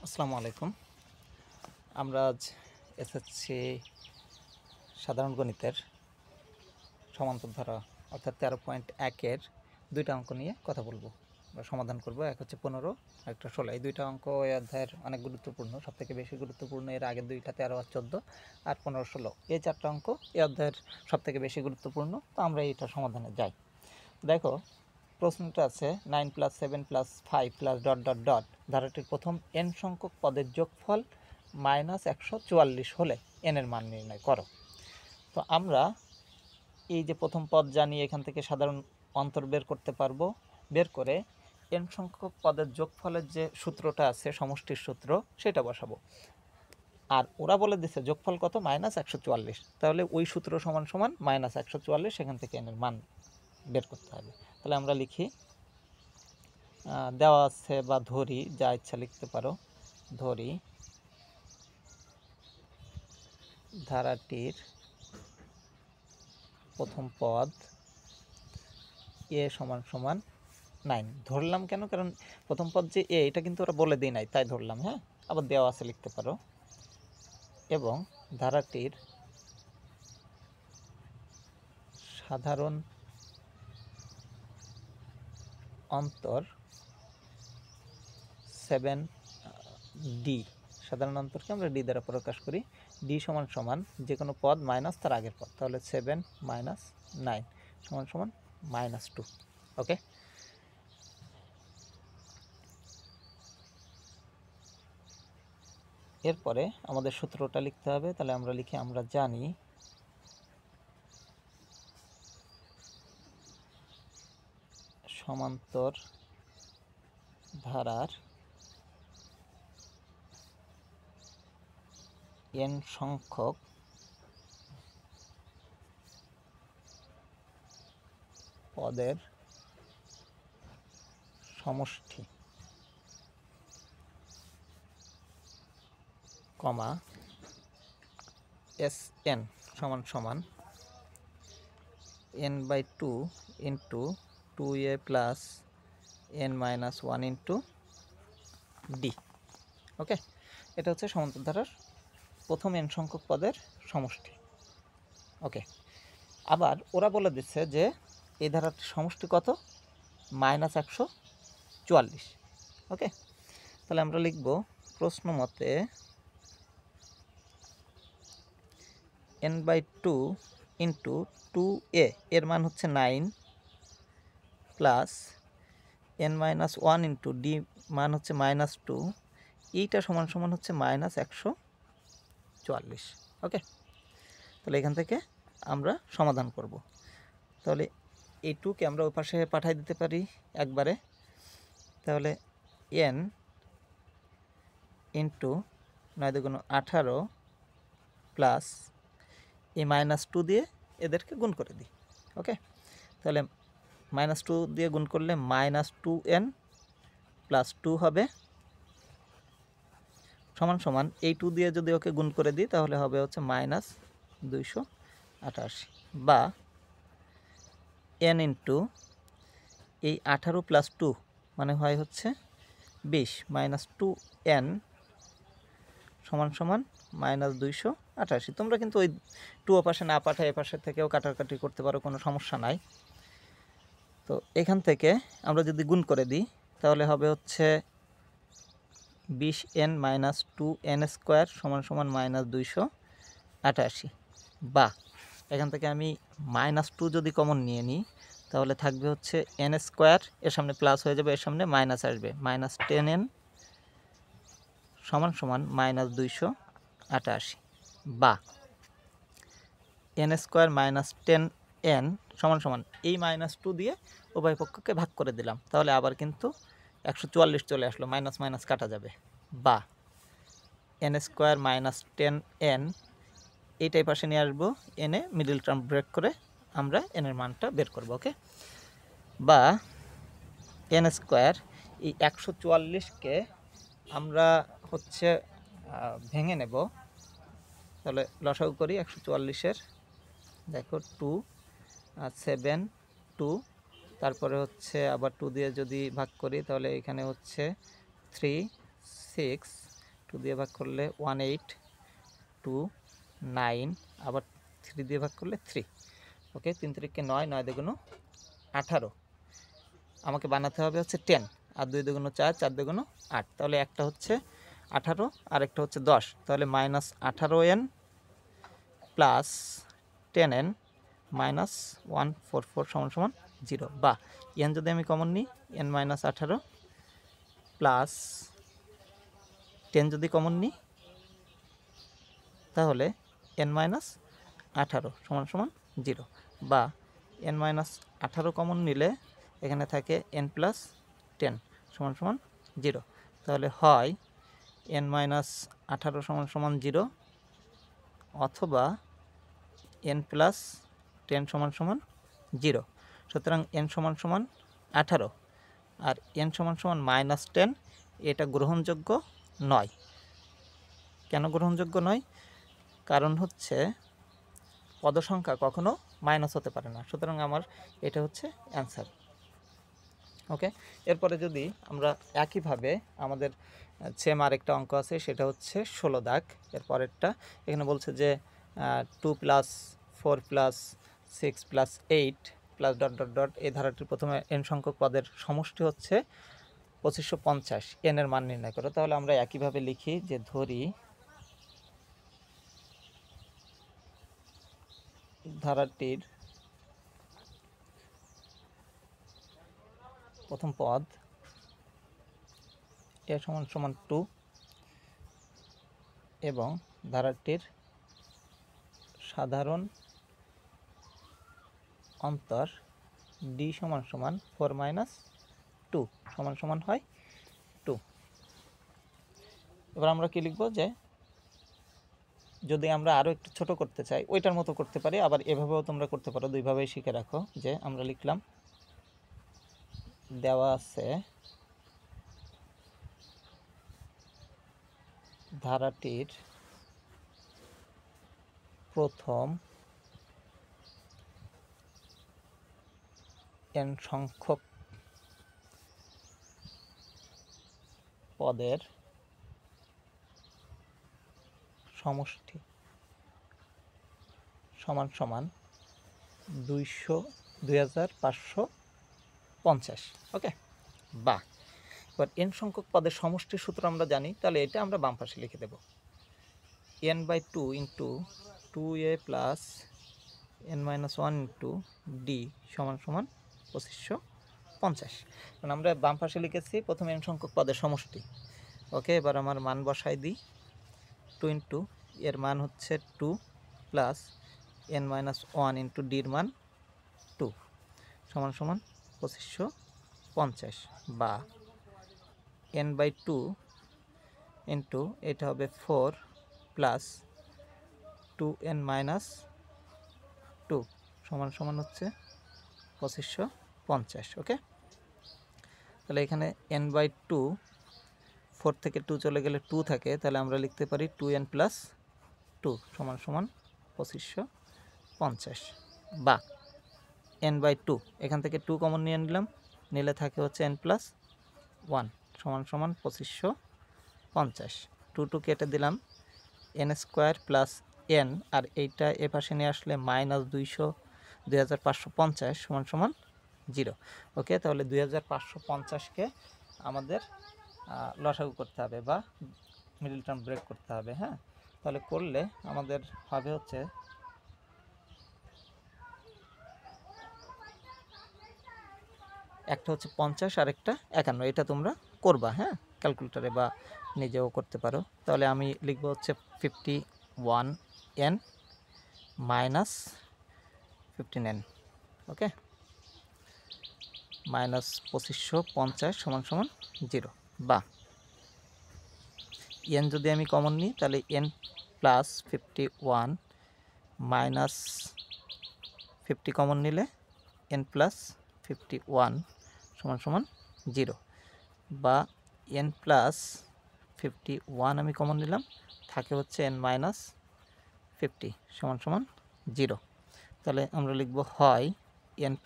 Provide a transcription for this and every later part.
আসসালামু আলাইকুম। আমরা আজ এসএসসি সাধারণ গণিতের সমান্তর ধারা অর্থাৎ 13.1-এর দুইটা অঙ্ক নিয়ে কথা বলবো বা সমাধান করব। এক হচ্ছে 15, একটা 16। এই দুইটা অঙ্ক এই অধ্যায়ের অনেক গুরুত্বপূর্ণ, সবথেকে বেশি গুরুত্বপূর্ণ। এর আগের দুইটা 13 আর 14 আর 15, 16, এই চারটা অঙ্ক এই অধ্যায়ের সবথেকে বেশি গুরুত্বপূর্ণ। তো আমরা এইটা সমাধানে যাই। দেখো, প্রশ্নটা আছে 9 + 7 + 5 +... ধারাটির প্রথম n সংখ্যক পদের যোগফল -144 হলে n এর মান নির্ণয় করো। তো আমরা এই যে প্রথম পদ জানি, এখান থেকে সাধারণ অন্তর বের করতে পারবো। বের করে n সংখ্যক পদের যোগফলের যে সূত্রটা আছে, সমষ্টির সূত্র, সেটা বসাবো। আর ওরা বলে দিচ্ছে যোগফল কত, -144। তাহলে ওই সূত্র সমান সমান -144, সেখান থেকে n এর মান বের করতে হবে। তাহলে আমরা লিখি, দেওয়া আছে বা ধরি, যা ইচ্ছা লিখতে পারো, ধরি ধারাটির প্রথম পদ এ সমান সমান 9। ধরলাম কেন? কারণ প্রথম পদ যে এ, এটা কিন্তু ওরা বলে দেয় নাই, তাই ধরলাম। হ্যাঁ, আবার দেওয়া আছে লিখতে পারো। এবং ধারাটির সাধারণ অন্তর 7d, সাধারণ অন্তরকে আমরা ডি দ্বারা প্রকাশ করি। ডি সমান সমান যে কোনো পদ মাইনাস তার আগের পদ, তাহলে 7 - 9 সমান সমান -2। ওকে, এরপরে আমাদের সূত্রটা লিখতে হবে। তাহলে আমরা লিখি, আমরা জানি সমান্তর ধারার n সংখ্যক পদের সমষ্টি, কমা Sn সমান সমান n/2 into 2a plus n-1 into d। ওকে, এটা হচ্ছে সমান্তর ধারার প্রথম n সংখ্যক পদের সমষ্টি। ওকে, আবার ওরা বলে দিচ্ছে যে এই ধারাটির সমষ্টি কত, -144। ওকে, তাহলে আমরা লিখব প্রশ্ন মতে n/2 ইন্টু 2a, এর মান হচ্ছে 9, প্লাস n-1 ইন্টু d, মান হচ্ছে -2, এইটা সমান সমান হচ্ছে -144। ওকে, তাহলে এখান থেকে আমরা সমাধান করব। তাহলে এই 2কে আমরা ওই পাশে পাঠিয়ে দিতে পারি একবারে। তাহলে n ইন্টু 9 × 18 প্লাস এই -2 দিয়ে এদেরকে গুণ করে দিই। ওকে, তাহলে -2 দিয়ে গুণ করলে -2n প্লাস 2 হবে, সমান সমান এই 2 দিয়ে যদি ওকে গুণ করে দিই তাহলে হবে হচ্ছে -288, বা n ইন্টু এই 18 প্লাস 2 মানে হয় হচ্ছে 20, -2n সমান সমান -288। তোমরা কিন্তু ওই 2 পাশে না পাঠায় এ পাশের থেকেও কাটাকাটি করতে পারো, কোনো সমস্যা নাই। তো এখান থেকে আমরা যদি গুণ করে দিই তাহলে হবে হচ্ছে 20n - 2n² সমান সমান -288, বা এখান থেকে আমি -2 যদি কমন নিয়ে নিই তাহলে থাকবে হচ্ছে n², এর সামনে প্লাস হয়ে যাবে, এর সামনে মাইনাস আসবে, -10n সমান সমান -288, বা n² - 10n সমান সমান এই -2 দিয়ে উভয় পক্ষকে ভাগ করে দিলাম, তাহলে আবার কিন্তু 144 চলে আসলো, মাইনাস মাইনাস কাটা যাবে, বা n² - 10n এইটাই পাশে নিয়ে আসবো, এনে মিডল টার্ম ব্রেক করে আমরা n এর মানটা বের করব। ওকে, বা n² এই 144কে আমরা হচ্ছে ভেঙে নেব। তাহলে লসাগু করি 144-এর, দেখো 2 7 2, তারপরে হচ্ছে আবার 2 দিয়ে যদি ভাগ করি তাহলে এখানে হচ্ছে 3 6 2 দিয়ে ভাগ করলে 1829, আবার 3 দিয়ে ভাগ করলে 3। ওকে, 3 3 9, 9 2 18। আমাকে বানাতে হবে হচ্ছে 10, আর 2 2 4, 4 2 8। তাহলে একটা হচ্ছে 18 আর একটা হচ্ছে 10। তাহলে -18n প্লাস 10n মাইনাস 144 = 0, বা n যদি আমি কমন নিই n - 18 প্লাস 10 যদি কমন নিই তাহলে n - 18 = 0, বা n - 18 কমন নিলে এখানে থাকে n + 10 = 0। তাহলে হয় n - 18 = 0 অথবা n + 10 = 0। সুতরাং n = 18 আর n = -10, এটা গ্রহণযোগ্য নয়। কেন গ্রহণযোগ্য নয়? কারণ হচ্ছে পদসংখ্যা কখনো মাইনাস হতে পারে না। সুতরাং আমার এটা হচ্ছে অ্যান্সার। ওকে, এরপরে যদি আমরা একইভাবে আমাদের সেম আরেকটা অঙ্ক আছে, সেটা হচ্ছে 16 দাগ। এর পরেরটা এখানে বলছে যে 2 + 4 + 6 + 8 প্লাস ডট ডট ডট, এই ধারাটির প্রথমে n সংখ্যক পদের সমষ্টি হচ্ছে 2550, n এর মান নির্ণয় করো। তাহলে আমরা একইভাবে লিখি যে ধরি ধারাটির প্রথম পদ a = 2 এবং ধারাটির সাধারণ অন্তর d = 4 - 2 হয় 2। এবার আমরা কি লিখব, যে যদি আমরা আরও একটু ছোট করতে চাই ওইটার মতো করতে পারি, আবার এভাবেও তোমরা করতে পারো, দুইভাবেই শিখে রাখো। যে আমরা লিখলাম দেওয়া আছে ধারাটির প্রথম n সংখ্যক পদের সমষ্টি সমান সমান 2550। ওকে, বা এবার n সংখ্যক পদের সমষ্টির সূত্র আমরা জানি, তাহলে এটা আমরা বাম পাশে লিখে দেব n/2 × 2a + n - 1 × d = 2550। কারণ আমরা বাম পাশে লিখেছি প্রথম n সংখ্যক পদের সমষ্টি। ওকে, এবার আমার মান বসাই দিই। 2 × এর মান হচ্ছে 2 প্লাস n - 1 × d এর মান 2 = 2550, বা n/2 × এটা হবে 4 প্লাস 2n - 2 = হচ্ছে 2550। ওকে, তাহলে এখানে n/2, 4 থেকে 2 চলে গেলে 2 থাকে, তাহলে আমরা লিখতে পারি 2n + 2 = 2550, বা n/2 এখান থেকে 2 কমন নিয়ে নিলাম, নিলে থাকে হচ্ছে n + 1 = 2550। 2 2 কেটে দিলাম, n² + n, আর এইটা এ পাশে নিয়ে আসলে -2550 = 0। ওকে, তাহলে 2550কে আমাদের লসাগু করতে হবে বা মিডল টার্ম ব্রেক করতে হবে। হ্যাঁ, তাহলে করলে আমাদের হবে হচ্ছে একটা হচ্ছে 50 আর একটা 51। এটা তোমরা করবা, হ্যাঁ, ক্যালকুলেটরে বা নিজেও করতে পারো। তাহলে আমি লিখবো হচ্ছে 51n - 15n। ওকে, -2550 = 0, বা n যদি আমি কমন নিই তাহলে n + 51 - 50 কমন নিলে n + 51 = 0, বা n + 51 আমি কমন নিলাম, থাকে হচ্ছে n - 50 = 0। তাহলে আমরা লিখব হয় n +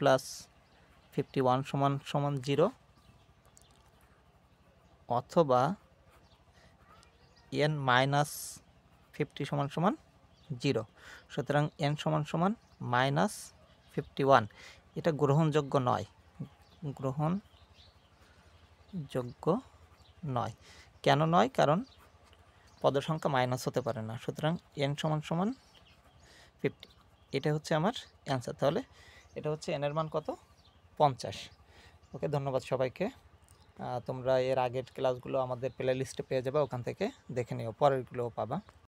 51 = 0, অথবা এন মাইনাস 50 সমান সমান 0, সুতরাং এন সমান সমান মাইনাস 51। এটা গ্রহণযোগ্য নয়, গ্রহণযোগ্য নয়। কেন নয়? কারণ পদ সংখ্যা মাইনাস হতে পারে না, সুতরাং এন সমান সমান 50। এটা হচ্ছে আমার অ্যান্সার। তাহলে এটা হচ্ছে এনের মান কত? 50। ওকে, ধন্যবাদ সবাইকে। তোমরা এর আগের ক্লাসগুলো আমাদের প্লে লিস্টে পেয়ে যাবে, ওখান থেকে দেখে নিও, পরেরগুলোও পাবা।